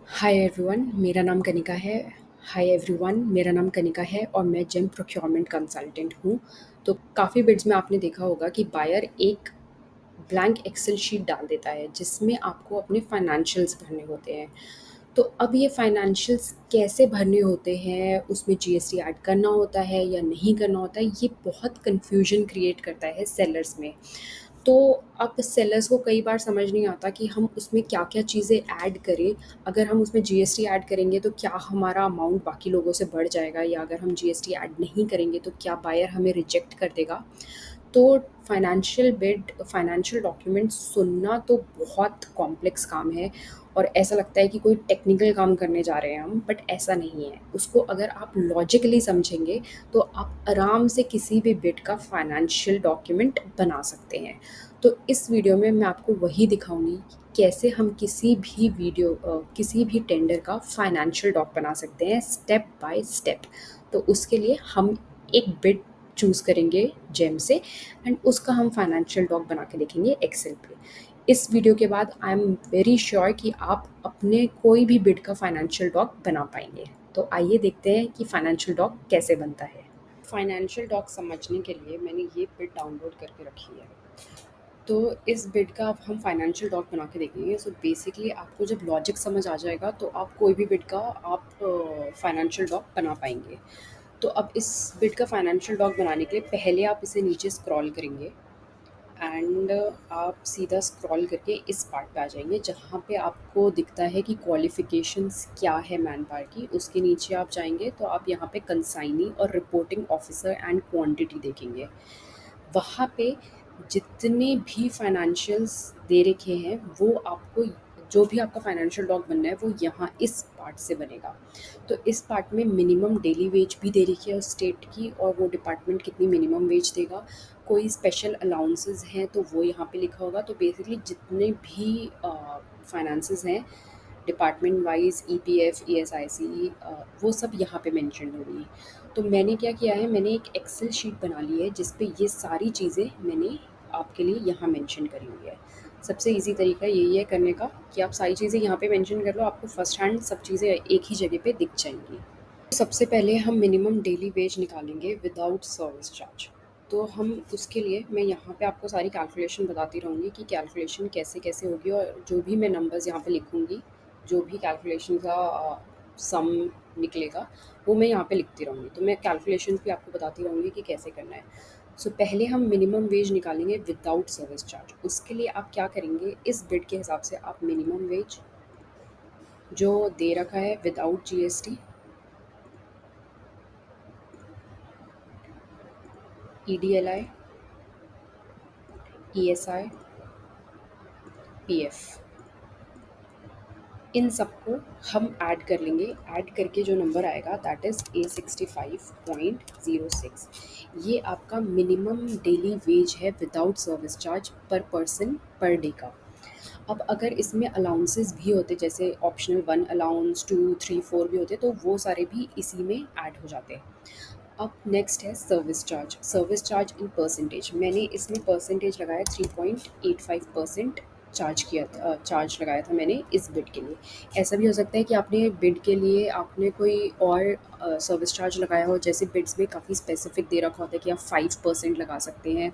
Hi everyone मेरा नाम कनिका है। हाय एवरीवन मेरा नाम कनिका है और मैं जेम प्रोक्योरमेंट कंसल्टेंट हूँ। तो काफ़ी बिड्स में आपने देखा होगा कि बायर एक ब्लैंक एक्सेल शीट डाल देता है जिसमें आपको अपने फाइनेंशियल्स भरने होते हैं। तो अब ये फाइनेंशियल्स कैसे भरने होते हैं, उसमें जीएसटी ऐड करना होता है या नहीं करना होता है, ये बहुत कन्फ्यूजन क्रिएट करता है सेलर्स में। तो अब सेलर्स को कई बार समझ नहीं आता कि हम उसमें क्या-क्या चीज़ें ऐड करें। अगर हम उसमें जीएसटी ऐड करेंगे तो क्या हमारा अमाउंट बाकी लोगों से बढ़ जाएगा, या अगर हम जीएसटी ऐड नहीं करेंगे तो क्या बायर हमें रिजेक्ट कर देगा। तो फाइनेंशियल डॉक्यूमेंट्स सुनना तो बहुत कॉम्प्लेक्स काम है और ऐसा लगता है कि कोई टेक्निकल काम करने जा रहे हैं हम, बट ऐसा नहीं है। उसको अगर आप लॉजिकली समझेंगे तो आप आराम से किसी भी बिट का फाइनेंशियल डॉक्यूमेंट बना सकते हैं। तो इस वीडियो में मैं आपको वही दिखाऊंगी कि कैसे हम किसी भी टेंडर का फाइनेंशियल डॉक बना सकते हैं स्टेप बाय स्टेप। तो उसके लिए हम एक बिट चूज़ करेंगे जेम से एंड उसका हम फाइनेंशियल डॉक बना के देखेंगे एक्सेल पे। इस वीडियो के बाद आई एम वेरी श्योर कि आप अपने कोई भी बिड का फाइनेंशियल डॉक बना पाएंगे। तो आइए देखते हैं कि फाइनेंशियल डॉक कैसे बनता है। फाइनेंशियल डॉक समझने के लिए मैंने ये बिड डाउनलोड करके रखी है। तो इस बिड का अब हम फाइनेंशियल डॉक बना के देखेंगे। सो बेसिकली आपको जब लॉजिक समझ आ जाएगा तो आप कोई भी बिड का आप फाइनेंशियल डॉक बना पाएंगे। तो अब इस बिड का फाइनेंशियल डॉक बनाने के लिए पहले आप इसे नीचे स्क्रॉल करेंगे एंड आप सीधा स्क्रॉल करके इस पार्ट पे आ जाएंगे जहाँ पे आपको दिखता है कि क्वालिफ़िकेशंस क्या है मैन पावर की। उसके नीचे आप जाएंगे तो आप यहाँ पे कंसाइनी और रिपोर्टिंग ऑफिसर एंड क्वांटिटी देखेंगे। वहाँ पे जितने भी फाइनेंशियल्स दे रखे हैं वो आपको, जो भी आपका फाइनेंशियल डॉक बनना है वो यहाँ इस पार्ट से बनेगा। तो इस पार्ट में मिनिमम डेली वेज भी दे रखी है उस स्टेट की और वो डिपार्टमेंट कितनी मिनिमम वेज देगा। कोई स्पेशल अलाउंसेस हैं तो वो यहाँ पे लिखा होगा। तो बेसिकली जितने भी फाइनेंसेस हैं डिपार्टमेंट वाइज, ईपीएफ, ईएसआईसी, वो सब यहाँ पे मेंशन होगी। तो मैंने क्या किया है, मैंने एक एक्सेल शीट बना ली है जिस पे ये सारी चीज़ें मैंने आपके लिए यहाँ मेंशन करी हुई है। सबसे इजी तरीका यही है करने का कि आप सारी चीज़ें यहाँ पे मेंशन कर लो, आपको फर्स्ट हैंड सब चीज़ें एक ही जगह पे दिख जाएंगी। सबसे पहले हम मिनिमम डेली वेज निकालेंगे विदाउट सर्विस चार्ज। तो हम उसके लिए मैं यहाँ पे आपको सारी कैलकुलेशन बताती रहूँगी कि कैलकुलेशन कैसे कैसे होगी, और जो भी मैं नंबर्स यहाँ पे लिखूँगी, जो भी कैलकुलेशन का सम निकलेगा वो मैं यहाँ पे लिखती रहूँगी। तो मैं कैलकुलेशन भी आपको बताती रहूँगी कि कैसे करना है। सो पहले हम मिनिमम वेज निकालेंगे विदाउट सर्विस चार्ज। उसके लिए आप क्या करेंगे, इस बिड के हिसाब से आप मिनिमम वेज जो दे रखा है विदाउट जीएसटी, ईडीएलआई, ईएसआई, पीएफ, इन सबको हम ऐड कर लेंगे। ऐड करके जो नंबर आएगा दैट इज़ A65.06। ये आपका मिनिमम डेली वेज है विदाउट सर्विस चार्ज पर पर्सन पर डे का। अब अगर इसमें अलाउंसेस भी होते, जैसे ऑप्शनल 1 अलाउंस 2 3 4 भी होते, तो वो सारे भी इसी में ऐड हो जाते। अब नेक्स्ट है service charge. Service charge in percentage, मैंने इसमें परसेंटेज लगाया 3.85% चार्ज लगाया था मैंने इस बिड के लिए। ऐसा भी हो सकता है कि आपने बिड के लिए आपने कोई और सर्विस चार्ज लगाया हो, जैसे बिड्स में काफ़ी स्पेसिफिक दे रखा होता है कि आप 5% लगा सकते हैं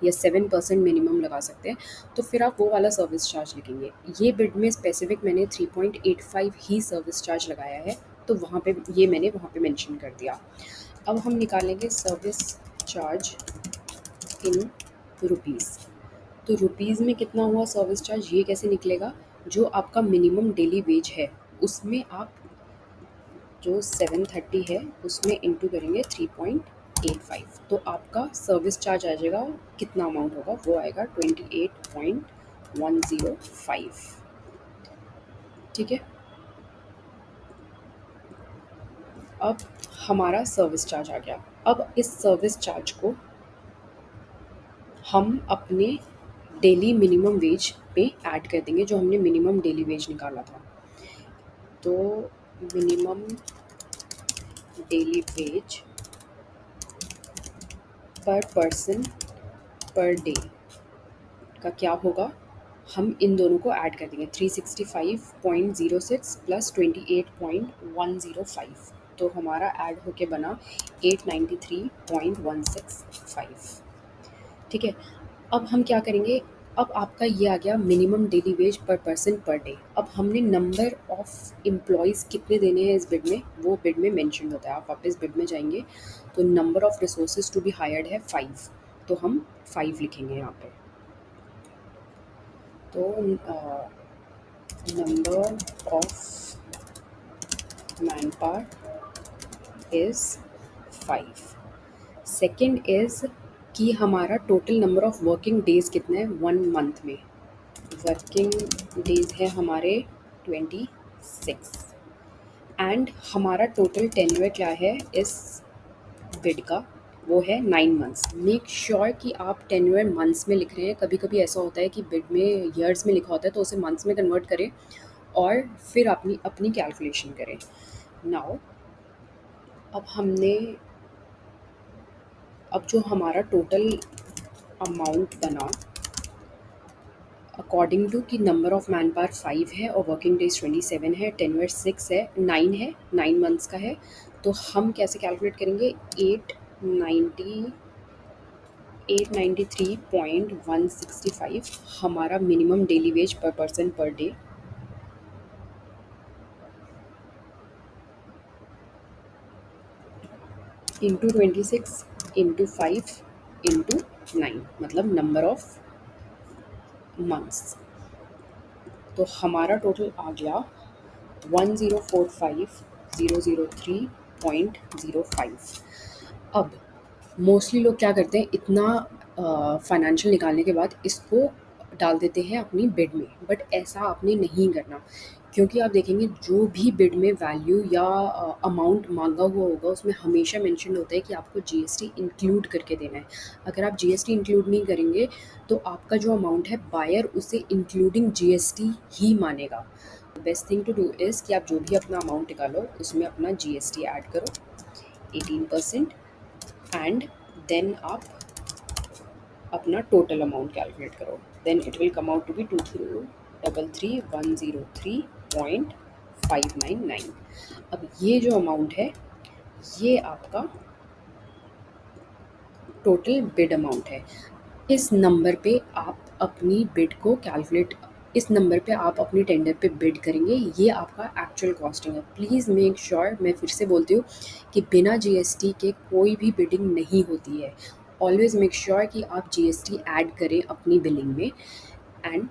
या 7% मिनिमम लगा सकते हैं। तो फिर आप वो वाला सर्विस चार्ज लिखेंगे। ये बिड में स्पेसिफिक मैंने 3.85 ही सर्विस चार्ज लगाया है, तो वहाँ पे ये मैंने वहाँ पे मेंशन कर दिया। अब हम निकालेंगे सर्विस चार्ज इन रुपीज़। तो रुपीज़ में कितना हुआ सर्विस चार्ज, ये कैसे निकलेगा, जो आपका मिनिमम डेली वेज है उसमें आप जो 730 है उसमें इंटू करेंगे 3.85, तो आपका सर्विस चार्ज आ जाएगा। कितना अमाउंट होगा वो आएगा 28.105। ठीक है। अब हमारा सर्विस चार्ज आ गया। अब इस सर्विस चार्ज को हम अपने डेली मिनिमम वेज पे ऐड कर देंगे, जो हमने मिनिमम डेली वेज निकाला था। तो मिनिमम डेली वेज पर पर्सन पर डे का क्या होगा, हम इन दोनों को ऐड कर देंगे 365.06 प्लस 28.105, तो हमारा ऐड होके बना 893.165। ठीक है, अब हम क्या करेंगे, अब आपका ये आ गया मिनिमम डेली वेज पर पर्सन पर डे। अब हमने नंबर ऑफ एम्प्लॉयज़ कितने देने हैं इस बिड में, वो बिड में मेंशन होता है। आप वापस बिड में जाएंगे तो number of resources to be hired है 5, तो हम 5 लिखेंगे यहाँ पे। तो number of manpower is 5। Second is कि हमारा total number of working days कितना है 1 मंथ में। वर्किंग डेज़ है हमारे 26, एंड हमारा टोटल टेन्योर क्या है इस बिड का, वो है 9 मंथ्स। मेक श्योर कि आप टेन्योर मंथ्स में लिख रहे हैं। कभी कभी ऐसा होता है कि बिड में ईयर्स में लिखा होता है, तो उसे मंथ्स में कन्वर्ट करें और फिर अपनी अपनी कैलकुलेशन करें। नाउ अब जो हमारा टोटल अमाउंट बना अकॉर्डिंग टू कि नंबर ऑफ मैन पावर 5 है और वर्किंग डेज 27 है, टेन्योर 6 है, 9 है, 9 मंथ्स का है, तो हम कैसे कैलकुलेट करेंगे, 893.165 हमारा मिनिमम डेली वेज पर person per day, into 26 into 5 into 9, मतलब नंबर ऑफ मंथ्स। तो हमारा टोटल आ गया 1045003.05। अब मोस्टली लोग क्या करते हैं, इतना फाइनेंशियल निकालने के बाद इसको डाल देते हैं अपनी बिड में, बट ऐसा आपने नहीं करना, क्योंकि आप देखेंगे जो भी बिड में वैल्यू या अमाउंट मांगा हुआ होगा उसमें हमेशा मेंशन होता है कि आपको जीएसटी इंक्लूड करके देना है। अगर आप जीएसटी इंक्लूड नहीं करेंगे तो आपका जो अमाउंट है बायर उसे इंक्लूडिंग जीएसटी ही मानेगा। Best thing to do is कि आप जो भी अपना अमाउंट निकालो उसमें अपना जीएसटी ऐड करो 18%, एंड देन आप अपना टोटल अमाउंट कैलकुलेट करो, then it will come out to be 233,103.599। अब ये जो अमाउंट है ये आपका टोटल बिड अमाउंट है। इस नंबर पे आप अपनी बिड को कैलकुलेट, इस नंबर पे आप अपनी टेंडर पे बिड करेंगे, ये आपका एक्चुअल कॉस्टिंग है। प्लीज़ मेक श्योर, मैं फिर से बोलती हूँ कि बिना जीएसटी के कोई भी बिडिंग नहीं होती है। ऑलवेज मेक श्योर कि आप जीएसटी ऐड करें अपनी बिलिंग में। And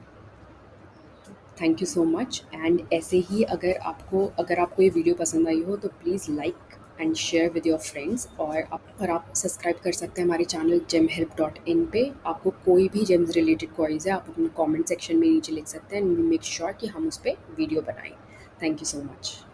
thank you so much. And ऐसे ही अगर आपको ये वीडियो पसंद आई हो तो please like and share with your friends, और आप सब्सक्राइब कर सकते हैं हमारे चैनल gemhelp.in पे। आपको कोई भी जेम्स रिलेटेड क्वेरीज है आप अपने कमेंट सेक्शन में नीचे लिख सकते हैं, एंड मेक श्योर कि हम उस पर वीडियो बनाएं। Thank you so much.